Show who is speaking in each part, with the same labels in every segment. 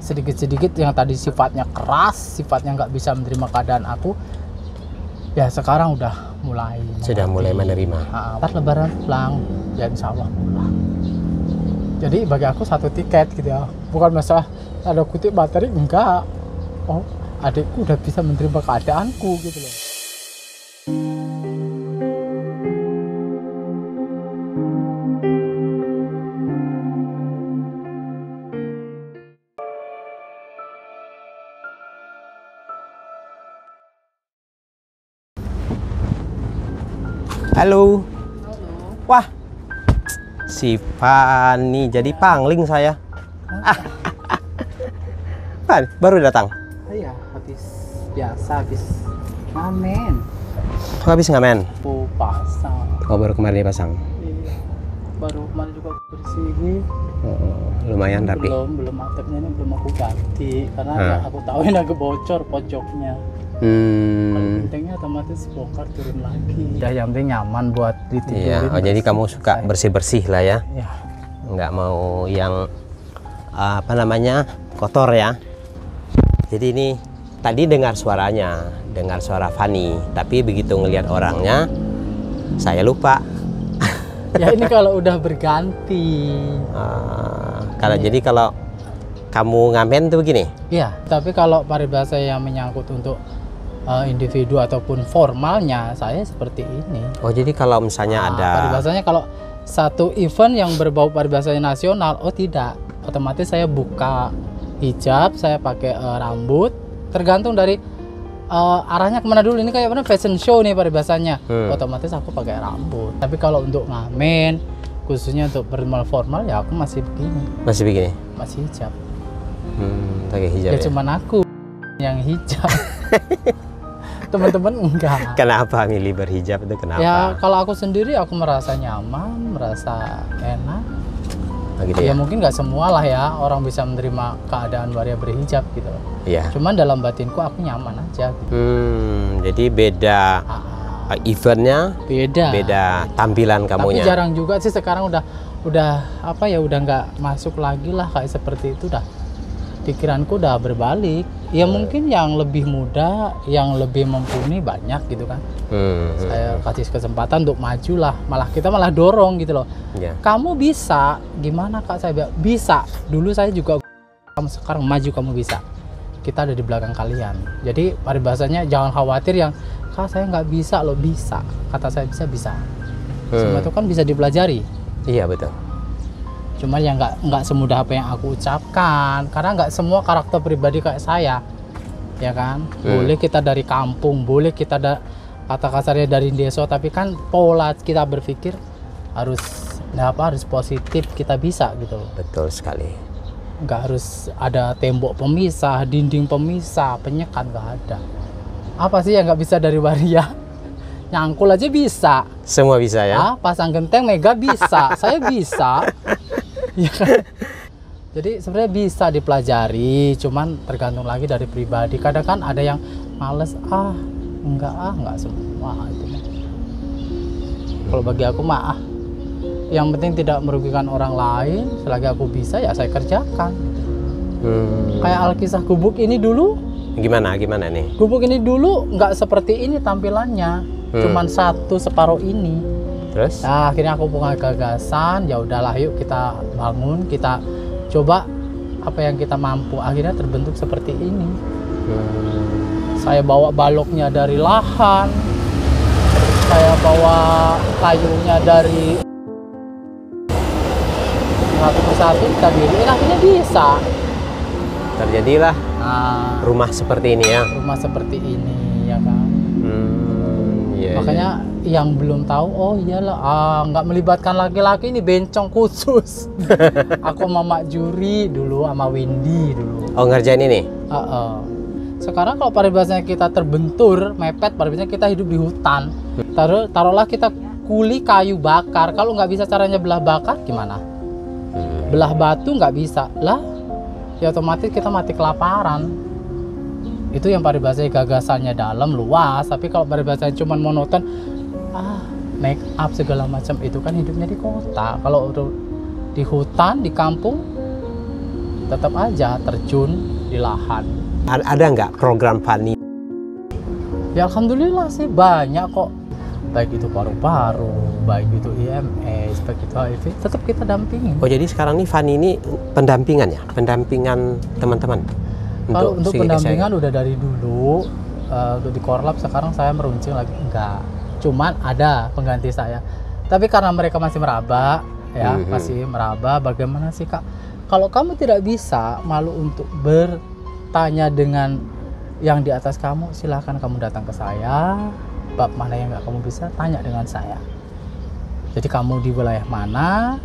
Speaker 1: sedikit-sedikit yang tadi sifatnya keras, sifatnya nggak bisa menerima keadaan aku, ya sekarang udah mulai
Speaker 2: menerima.
Speaker 1: Ntar lebaran pulang, ya insya Allah pulang. Jadi bagi aku satu tiket gitu ya, bukan masalah ada kutip materi, enggak. Oh, adikku udah bisa menerima keadaanku gitu loh.
Speaker 2: Halo.
Speaker 1: Halo.
Speaker 2: Wah, si Fani jadi pangling saya. Fan, baru datang.
Speaker 1: Iya, habis ngamen.
Speaker 2: Habis ngamen?
Speaker 1: Oh, pasang.
Speaker 2: Oh, baru kemarin dipasang.
Speaker 1: Iya. Baru kemarin juga aku bersih.
Speaker 2: Oh, lumayan rapi.
Speaker 1: Belum atapnya ini belum aku ganti karena ya aku tahu ini agak bocor pojoknya. Paling pentingnya otomatis bongkar turun lagi. Ya yang penting nyaman buat ditidurin.
Speaker 2: Iya, oh, jadi kamu suka bersih-bersih lah ya?
Speaker 1: Iya.
Speaker 2: Nggak mau yang apa namanya kotor ya. Jadi ini tadi dengar suaranya, dengar suara Fani, tapi begitu ngelihat orangnya saya lupa.
Speaker 1: Ya ini kalau udah berganti.
Speaker 2: Jadi kalau kamu ngamen tuh begini?
Speaker 1: Iya, tapi kalau paribasa yang menyangkut untuk individu ataupun formalnya, saya seperti ini.
Speaker 2: Oh, jadi kalau misalnya ada
Speaker 1: paribasanya kalau satu event yang berbau paribasa nasional, oh tidak, otomatis saya buka hijab, saya pakai rambut, tergantung dari arahnya kemana dulu. Ini kayak mana fashion show nih paribasanya, otomatis aku pakai rambut. Tapi kalau untuk ngamen, khususnya untuk formal ya aku masih begini.
Speaker 2: Masih begini?
Speaker 1: Masih hijab.
Speaker 2: Pakai hijab
Speaker 1: Ya,
Speaker 2: ya?
Speaker 1: cuman aku yang hijab. Teman-teman enggak.
Speaker 2: Kenapa milih berhijab itu, kenapa?
Speaker 1: Ya kalau aku sendiri aku merasa nyaman, merasa enak.
Speaker 2: Oh, gitu
Speaker 1: Ya
Speaker 2: ya?
Speaker 1: mungkin nggak semua lah ya orang bisa menerima keadaan waria berhijab gitu.
Speaker 2: Iya.
Speaker 1: Cuman dalam batinku aku nyaman aja. Gitu.
Speaker 2: Jadi beda eventnya, beda tampilan kamunya.
Speaker 1: Tapi jarang juga sih sekarang udah apa ya, udah nggak masuk lagi lah kayak seperti itu dah. Pikiranku udah berbalik. Ya mungkin yang lebih muda, yang lebih mumpuni banyak gitu kan. Saya kasih kesempatan untuk maju lah. Kita malah dorong gitu loh.
Speaker 2: Yeah.
Speaker 1: Kamu bisa, gimana Kak? Saya bilang bisa. Dulu saya juga, kamu sekarang maju, kamu bisa. Kita ada di belakang kalian. Jadi paribasanya jangan khawatir yang Kak saya nggak bisa loh, bisa. Kata saya bisa. Semua itu kan bisa dipelajari.
Speaker 2: Iya betul.
Speaker 1: Cuma yang nggak semudah apa yang aku ucapkan, karena nggak semua karakter pribadi kayak saya, ya kan. Boleh kita dari kampung, boleh kita kata kasarnya dari desa, tapi kan pola kita berpikir harus positif, kita bisa gitu.
Speaker 2: Betul sekali.
Speaker 1: Nggak harus ada tembok pemisah, dinding pemisah, penyekat, nggak ada. Apa sih yang nggak bisa dari waria? Nyangkul aja bisa.
Speaker 2: Semua bisa ya?
Speaker 1: Pasang genteng mega bisa, saya bisa. Ya kan? Jadi sebenarnya bisa dipelajari, cuman tergantung lagi dari pribadi. Kadang kan ada yang males, enggak semua itu. Kalau bagi aku mah yang penting tidak merugikan orang lain, selagi aku bisa ya saya kerjakan. Kayak Alkisah gubuk ini dulu.
Speaker 2: Gimana nih?
Speaker 1: Gubuk ini dulu nggak seperti ini tampilannya, cuman separuh ini.
Speaker 2: Terus?
Speaker 1: Nah, akhirnya aku punya gagasan, ya udahlah yuk kita bangun, kita coba apa yang kita mampu. Akhirnya terbentuk seperti ini. Saya bawa baloknya dari lahan, saya bawa kayunya dari satu persatu kita diriin, akhirnya bisa.
Speaker 2: Terjadilah rumah seperti ini ya.
Speaker 1: Rumah seperti ini ya kan.
Speaker 2: Iya,
Speaker 1: makanya yang belum tahu, oh iyalah nggak melibatkan laki-laki, ini bencong khusus. Aku sama Mak Juri dulu, sama Windy dulu.
Speaker 2: Oh, ngerjain ini?
Speaker 1: Sekarang kalau paribasanya kita terbentur, mepet, paribasanya kita hidup di hutan. Taruhlah kita kuli kayu bakar, kalau nggak bisa caranya belah bakar gimana? Belah batu nggak bisa lah, ya otomatis kita mati kelaparan. Itu yang paribasanya gagasannya dalam, luas. Tapi kalau paribasanya cuma monoton, make up segala macam, itu kan hidupnya di kota. Kalau di hutan, di kampung, tetap aja terjun di lahan.
Speaker 2: Ada nggak program Fani?
Speaker 1: Ya alhamdulillah sih banyak kok, baik itu paru-paru, baik itu IMS, baik itu HIV, tetap kita dampingin.
Speaker 2: Oh jadi sekarang nih Fani ini pendampingan ya, pendampingan teman-teman.
Speaker 1: Kalau untuk
Speaker 2: si
Speaker 1: pendampingan udah dari dulu, untuk di Korlap sekarang saya meruncing lagi enggak. Cuman ada pengganti saya. Tapi karena mereka masih meraba, ya masih meraba. Bagaimana sih Kak? Kalau kamu tidak bisa, malu untuk bertanya dengan yang di atas kamu, silahkan kamu datang ke saya. Bab mana yang nggak kamu bisa, tanya dengan saya. Jadi kamu di wilayah mana,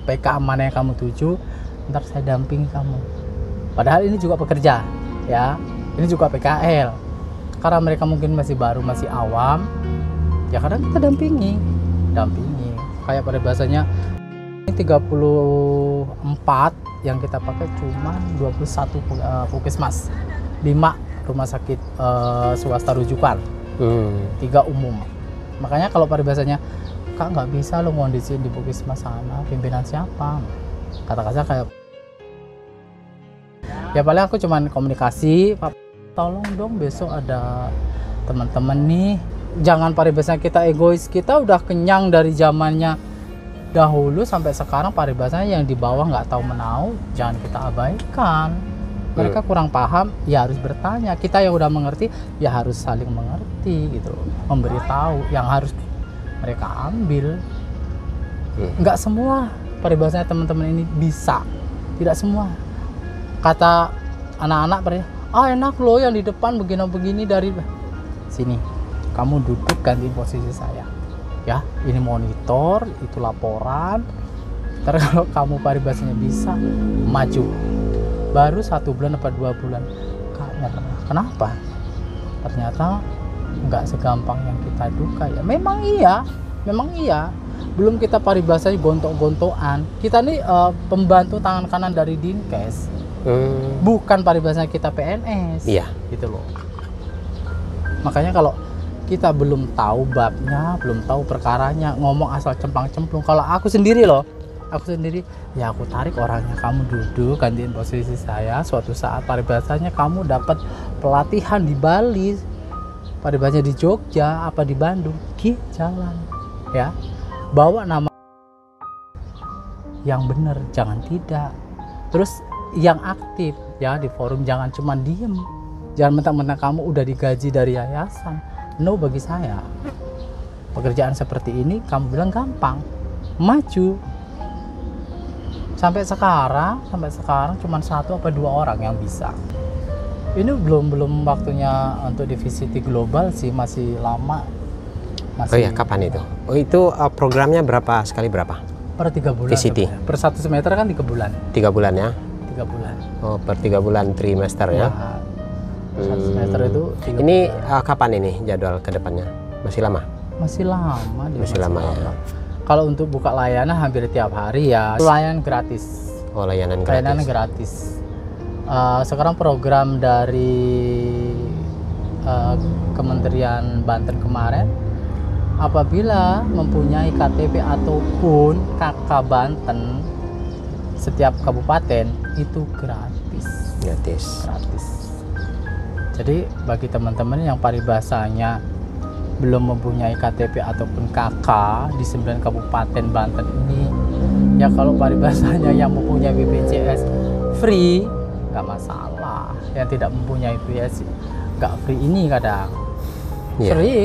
Speaker 1: PK mana yang kamu tuju, ntar saya dampingi kamu. Padahal ini juga pekerja, ya. Ini juga PKL. Karena mereka mungkin masih baru, masih awam, ya kadang kita dampingi. Kayak pada bahasanya ini 34 yang kita pakai cuma 21 puskesmas, 5 rumah sakit swasta rujukan, 3 umum. Makanya kalau pada bahasanya, Kak nggak bisa lo ngondisiin di puskesmas sana, pimpinan siapa? Kata-kata kayak, ya paling aku cuman komunikasi, Pak tolong dong besok ada teman-teman nih, jangan paribasanya kita egois, kita udah kenyang dari zamannya dahulu sampai sekarang. Paribasanya yang di bawah nggak tahu menau, jangan kita abaikan. Mereka kurang paham, ya harus bertanya. Kita yang udah mengerti, ya harus saling mengerti gitu, memberitahu yang harus mereka ambil. Nggak semua paribasanya teman-teman ini bisa, tidak semua. Kata anak-anak pada, enak loh yang di depan begini-begini, dari sini kamu duduk ganti posisi saya ya, ini monitor, itu laporan. Ntar kalau kamu paribasanya bisa maju, baru 1 bulan atau 2 bulan Kak nyerah. Kenapa? Ternyata nggak segampang yang kita duga ya. Memang iya, belum kita paribasanya gontok-gontokan. Kita nih pembantu tangan kanan dari Dinkes, bukan paribasanya kita PNS.
Speaker 2: Iya.
Speaker 1: Gitu loh. Makanya kalau kita belum tahu babnya, belum tahu perkaranya, ngomong asal cemplang-cemplung. Kalau aku sendiri, ya aku tarik orangnya, kamu duduk gantiin posisi saya. Suatu saat paribasanya kamu dapat pelatihan di Bali, paribasanya di Jogja, apa di Bandung, jalan ya. Bawa nama yang benar, jangan tidak. Terus yang aktif ya di forum, jangan cuma diem, jangan mentang-mentang kamu udah digaji dari yayasan. No, bagi saya pekerjaan seperti ini kamu bilang gampang, maju. Sampai sekarang cuma 1 atau 2 orang yang bisa. Ini belum waktunya untuk divisi global sih, masih lama.
Speaker 2: Oh iya, kapan itu? Oh itu programnya berapa sekali berapa?
Speaker 1: Per 3 bulan.
Speaker 2: VCT.
Speaker 1: Per 1 semester kan 3 bulan.
Speaker 2: 3 bulan ya?
Speaker 1: 3 bulan.
Speaker 2: Oh, per 3 bulan trimester ya?
Speaker 1: 1 semester itu 3
Speaker 2: ini
Speaker 1: bulan.
Speaker 2: Kapan ini jadwal ke depannya? Masih lama?
Speaker 1: Masih lama.
Speaker 2: Masih lama ya?
Speaker 1: Kalau untuk buka layanan hampir tiap hari ya. Layanan gratis.
Speaker 2: Oh, layanan gratis.
Speaker 1: Layanan gratis. Sekarang program dari Kementerian Banten kemarin, apabila mempunyai KTP ataupun KK Banten setiap kabupaten itu gratis. Jadi bagi teman-teman yang paribasanya belum mempunyai KTP ataupun KK di 9 kabupaten Banten ini, ya kalau paribasanya yang mempunyai BPJS free nggak masalah, yang tidak mempunyai itu ya nggak free. Ini kadang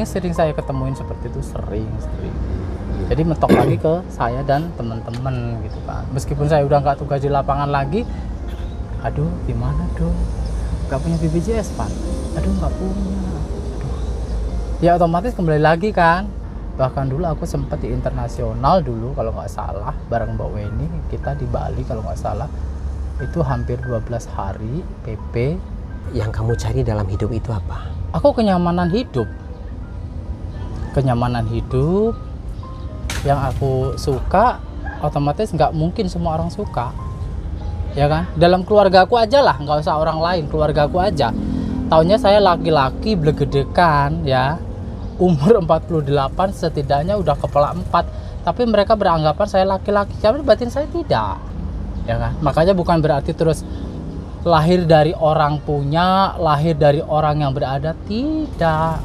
Speaker 1: sering saya ketemuin seperti itu, sering. Jadi mentok lagi ke saya dan teman-teman gitu kan. Meskipun saya udah nggak tugas di lapangan lagi, aduh gimana dong, nggak punya BPJS Pak, aduh nggak punya, ya otomatis kembali lagi kan. Bahkan dulu aku sempat di internasional dulu kalau nggak salah, bareng Mbak Weni, kita di Bali kalau nggak salah, itu hampir 12 hari PP.
Speaker 2: Yang kamu cari dalam hidup itu apa?
Speaker 1: Aku kenyamanan hidup yang aku suka. Otomatis nggak mungkin semua orang suka, ya kan. Dalam keluarga aku aja lah, nggak usah orang lain, keluarga aku aja. Taunya saya laki-laki blegedekan ya, umur 48 setidaknya udah kepala 4, tapi mereka beranggapan saya laki-laki, tapi batin saya tidak. ya kan? Makanya bukan berarti terus lahir dari orang punya, lahir dari orang yang berada, tidak.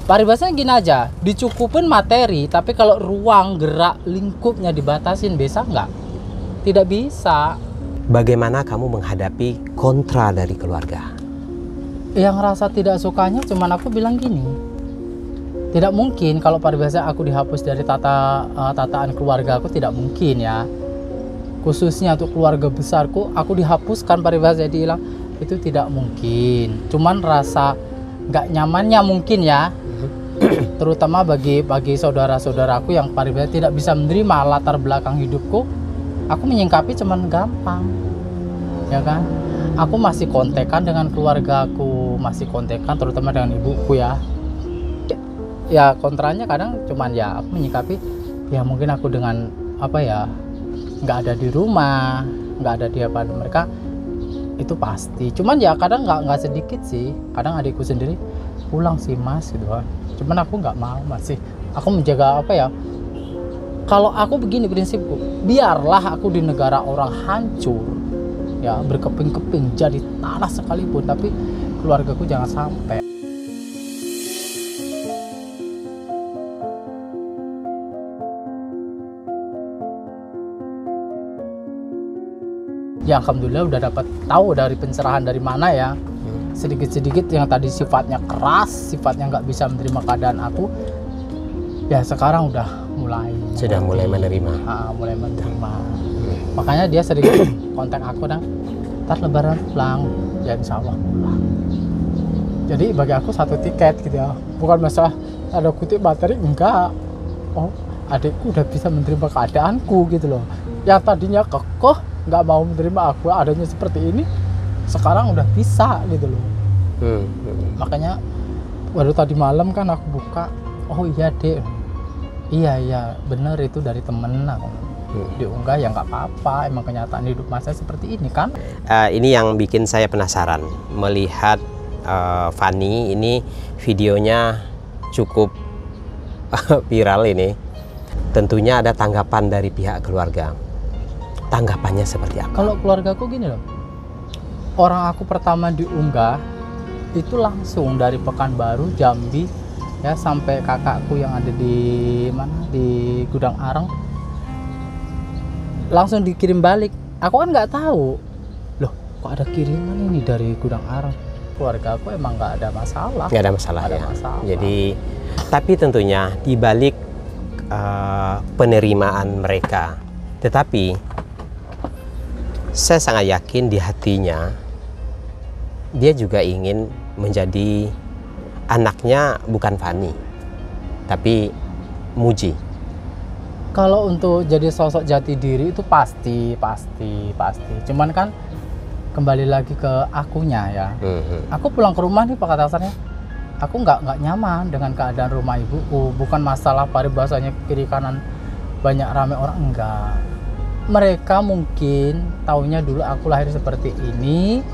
Speaker 1: Paribasanya gini aja, dicukupin materi, tapi kalau ruang gerak lingkupnya dibatasin, bisa nggak? Tidak bisa.
Speaker 2: Bagaimana kamu menghadapi kontra dari keluarga?
Speaker 1: Yang ngerasa tidak sukanya cuman aku bilang gini, tidak mungkin kalau paribasa aku dihapus dari tataan keluarga aku, tidak mungkin ya. Khususnya untuk keluarga besarku, aku dihapuskan paribasa dihilang, itu tidak mungkin. Cuman rasa nggak nyamannya mungkin ya, terutama bagi saudara-saudaraku yang paribasa tidak bisa menerima latar belakang hidupku. Aku menyingkapi cuman gampang, ya kan? Aku masih kontekan dengan keluargaku, masih kontekan terutama dengan ibuku ya. Ya kontranya kadang cuman ya aku menyikapi, ya mungkin aku dengan apa ya, nggak ada di rumah, nggak ada di hadapan mereka, itu pasti. Cuman ya kadang nggak sedikit sih, kadang adikku sendiri pulang sih mas gitu kan. Cuman aku nggak mau, masih aku menjaga apa ya, kalau aku begini prinsipku, biarlah aku di negara orang hancur ya, berkeping-keping jadi tanah sekalipun, tapi keluargaku jangan sampai. Ya alhamdulillah udah dapat tahu dari pencerahan dari mana ya, sedikit-sedikit yang tadi sifatnya keras, sifatnya nggak bisa menerima keadaan aku, ya sekarang udah
Speaker 2: sudah mulai menerima.
Speaker 1: Mulai menerima. Makanya dia sering kontak aku, dan ntar lebaran pulang, ya insya Allah pulang. Jadi bagi aku satu tiket gitu ya, bukan masalah ada kutip materi, enggak. Oh adikku udah bisa menerima keadaanku gitu loh, yang tadinya kekeh nggak mau menerima aku adanya seperti ini, sekarang udah bisa gitu loh. Makanya baru tadi malam kan aku buka, oh iya dek, iya bener itu dari temen aku. Diunggah ya nggak apa-apa, emang kenyataan hidup masa seperti ini kan.
Speaker 2: Ini yang bikin saya penasaran melihat Fanny ini, videonya cukup viral ini. Tentunya ada tanggapan dari pihak keluarga. Tanggapannya seperti apa?
Speaker 1: Kalau keluargaku gini loh, orang aku pertama diunggah itu langsung dari Pekanbaru, Jambi ya, sampai kakakku yang ada di mana, di Gudang Areng, langsung dikirim balik. Aku kan nggak tahu, loh kok ada kiriman ini dari Gudang Areng. Keluarga aku emang nggak ada masalah.
Speaker 2: Nggak ada masalah
Speaker 1: ya.
Speaker 2: Masalah. Jadi, tapi tentunya di balik penerimaan mereka, tetapi saya sangat yakin di hatinya dia juga ingin menjadi anaknya bukan Fanny, tapi Muji.
Speaker 1: Kalau untuk jadi sosok jati diri itu pasti. Cuman kan kembali lagi ke akunya ya. Aku pulang ke rumah nih Pak Katasannya, aku nggak nyaman dengan keadaan rumah ibuku. Bukan masalah paribasanya kiri kanan banyak rame orang, enggak. Mereka mungkin taunya dulu aku lahir seperti ini,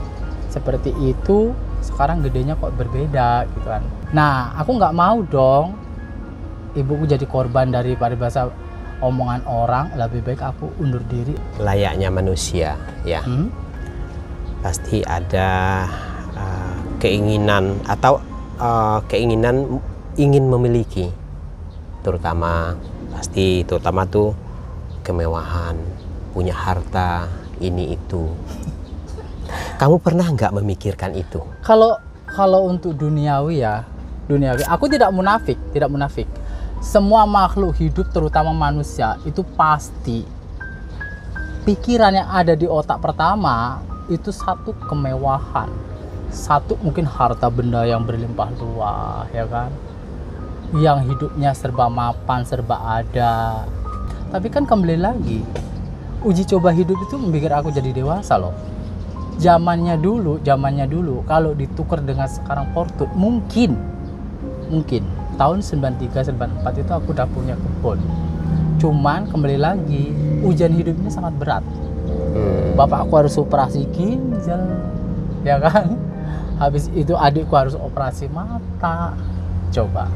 Speaker 1: seperti itu, sekarang gedenya kok berbeda gitu kan. Nah aku nggak mau dong ibuku jadi korban dari paribasa omongan orang. Lebih baik aku undur diri.
Speaker 2: Layaknya manusia ya, pasti ada keinginan atau keinginan ingin memiliki, terutama tuh kemewahan, punya harta ini itu. Kamu pernah nggak memikirkan itu?
Speaker 1: Kalau untuk duniawi ya, aku tidak munafik. Semua makhluk hidup terutama manusia itu pasti pikiran yang ada di otak pertama itu satu kemewahan, satu mungkin harta benda yang berlimpah ruah ya kan, yang hidupnya serba mapan, serba ada. Tapi kan kembali lagi, uji coba hidup itu membuat aku jadi dewasa loh. Zamannya dulu kalau ditukar dengan sekarang Portut, mungkin tahun 93 94 itu aku udah punya kebun. Cuman kembali lagi, ujian hidup ini sangat berat. Bapak aku harus operasi ginjal ya kan, habis itu adikku harus operasi mata. Coba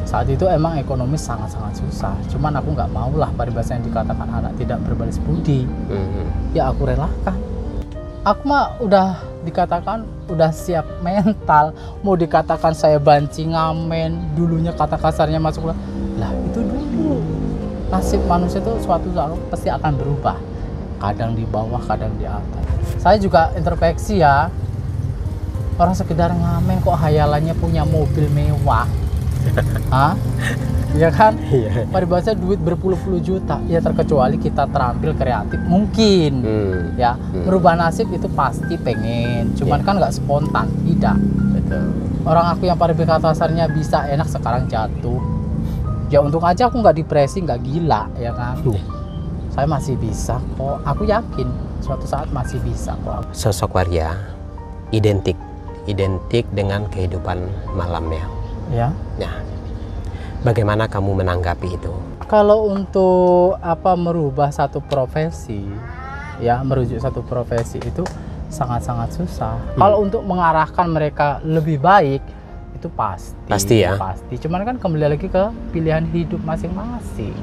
Speaker 1: Saat itu emang ekonomi sangat-sangat susah. Cuman aku nggak mau lah paribasa yang dikatakan anak tidak berbalas budi. Ya aku relakan. Aku mah udah dikatakan udah siap mental. Mau dikatakan saya banci ngamen, dulunya kata kasarnya masuk lah itu dulu. Nasib manusia itu suatu saat pasti akan berubah. Kadang di bawah, kadang di atas. Saya juga introspeksi ya. Orang sekedar ngamen kok hayalannya punya mobil mewah. Hah? Iya kan? Paribasa duit berpuluh-puluh juta. Ya terkecuali kita terampil kreatif mungkin. Ya, merubah nasib itu pasti pengen. Cuman kan nggak spontan, tidak.
Speaker 2: Betul.
Speaker 1: Orang aku yang paribasa kasarnya bisa enak sekarang jatuh. Ya untung aja aku nggak depresi, nggak gila, ya kan? Saya masih bisa kok. Aku yakin suatu saat masih bisa kok.
Speaker 2: Sosok Waria identik dengan kehidupan malamnya.
Speaker 1: Ya.
Speaker 2: Nah, bagaimana kamu menanggapi itu?
Speaker 1: Kalau untuk merubah satu profesi, ya merujuk satu profesi itu sangat-sangat susah. Kalau untuk mengarahkan mereka lebih baik itu pasti
Speaker 2: ya.
Speaker 1: Pasti. Cuman kan kembali lagi ke pilihan hidup masing-masing.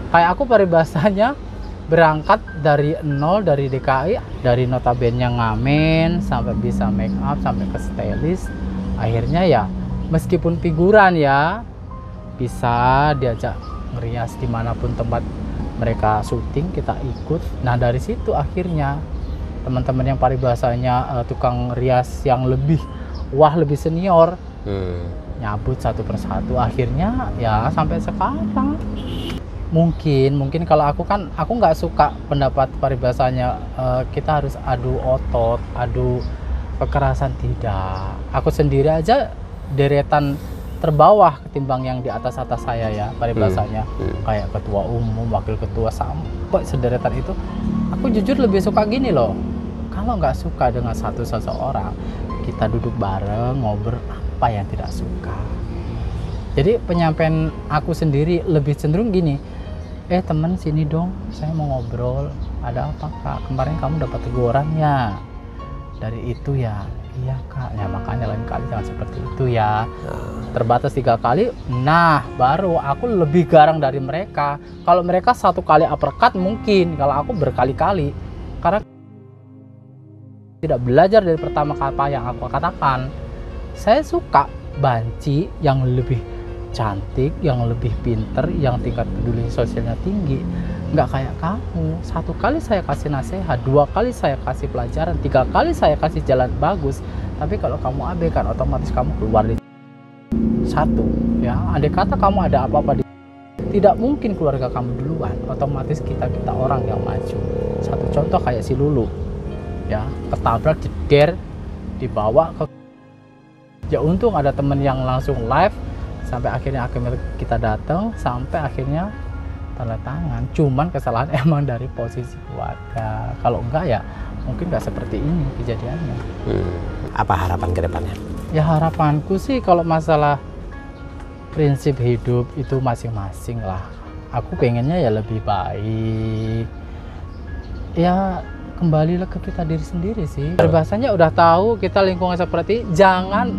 Speaker 1: Kayak aku paribasanya berangkat dari nol, dari DKI, dari notabene ngamen sampai bisa make up sampai ke stylist. Akhirnya ya meskipun figuran ya bisa diajak ngerias dimanapun tempat mereka syuting, kita ikut. Nah dari situ akhirnya teman-teman yang paribasanya tukang rias yang lebih lebih senior nyabut satu persatu. Akhirnya ya sampai sekarang. Mungkin kalau aku nggak suka pendapat paribasanya kita harus adu otot, adu kekerasan, tidak. Aku sendiri aja deretan terbawah ketimbang yang di atas saya ya paribasanya. Kayak ketua umum, wakil ketua sampai sederetan itu. Aku jujur lebih suka gini loh. Kalau nggak suka dengan satu seseorang, kita duduk bareng ngobrol apa yang tidak suka. Jadi penyampaian aku sendiri lebih cenderung gini. Temen sini dong, saya mau ngobrol. Ada apa kak? Kemarin kamu dapat teguran ya? Dari itu ya. Iya kak, ya makanya lain kali jangan seperti itu ya. Terbatas 3 kali, nah baru aku lebih garang dari mereka. Kalau mereka 1 kali uppercut mungkin, kalau aku berkali-kali. Karena tidak belajar dari pertama apa yang aku katakan. Saya suka banci yang lebih cantik, yang lebih pinter, yang tingkat peduli sosialnya tinggi. Nggak kayak kamu, 1 kali saya kasih nasihat, 2 kali saya kasih pelajaran, 3 kali saya kasih jalan bagus. Tapi kalau kamu abaikan, otomatis kamu keluar di 1 ya. Andai kata kamu ada apa-apa tidak mungkin keluarga kamu duluan, otomatis kita orang yang maju. Satu contoh kayak si Lulu ya, ketabrak, jeder, dibawa ke, ya untung ada temen yang langsung live sampai akhirnya kita datang, sampai akhirnya tanda tangan. Cuman kesalahan emang dari posisi keluarga. Kalau enggak ya mungkin nggak seperti ini kejadiannya.
Speaker 2: Apa harapan ke depannya?
Speaker 1: Ya harapanku sih kalau masalah prinsip hidup itu masing-masing lah. Aku pengennya ya lebih baik. Ya kembalilah ke kita diri sendiri sih. Bahasanya udah tahu kita lingkungan seperti, jangan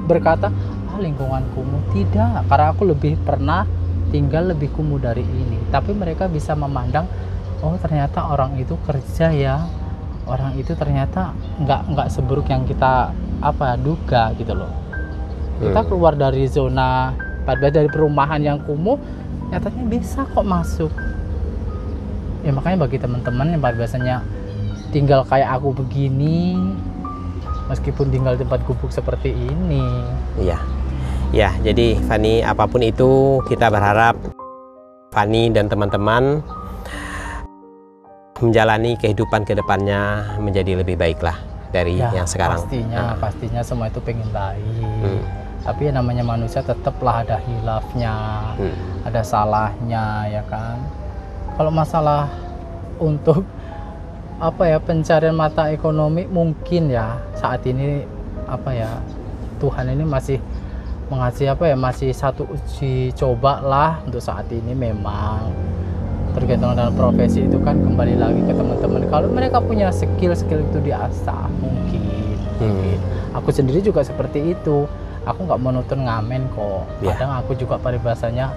Speaker 1: berkata lingkungan kumuh, tidak, karena aku lebih pernah tinggal lebih kumuh dari ini. Tapi mereka bisa memandang, oh ternyata orang itu kerja ya, orang itu ternyata nggak seburuk yang kita duga gitu loh. Kita keluar dari zona dari perumahan yang kumuh, nyatanya bisa kok masuk. Ya makanya bagi teman-teman yang biasanya tinggal kayak aku begini, meskipun tinggal di tempat gubuk seperti ini.
Speaker 2: Iya. Ya, jadi Fani, apapun itu kita berharap Fani dan teman-teman menjalani kehidupan ke depannya menjadi lebih baik lah dari yang sekarang.
Speaker 1: Pastinya semua itu pengen baik. Tapi ya namanya manusia tetaplah ada hilafnya, ada salahnya ya kan. Kalau masalah untuk pencarian mata ekonomi mungkin ya saat ini Tuhan ini masih mengasih masih satu uji coba lah untuk saat ini. Memang tergantung dengan profesi itu kan kembali lagi ke teman-teman. Kalau mereka punya skill itu diasah mungkin. Aku sendiri juga seperti itu. aku nggak monoton ngamen kok.
Speaker 2: Ya.
Speaker 1: Kadang aku juga paribasanya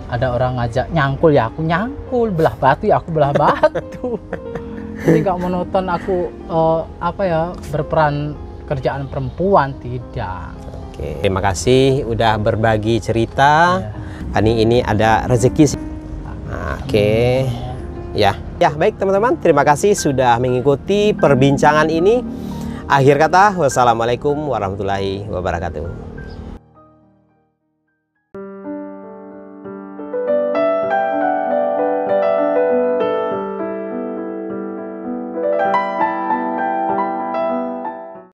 Speaker 1: ada orang ngajak nyangkul, ya aku nyangkul, belah batu ya aku belah batu. Jadi nggak monoton aku apa ya, berperan kerjaan perempuan, tidak.
Speaker 2: Oke, terima kasih udah berbagi cerita. Fani ini ada rezeki. Oke. Ya, baik teman-teman, terima kasih sudah mengikuti perbincangan ini. Akhir kata, wassalamualaikum warahmatullahi wabarakatuh.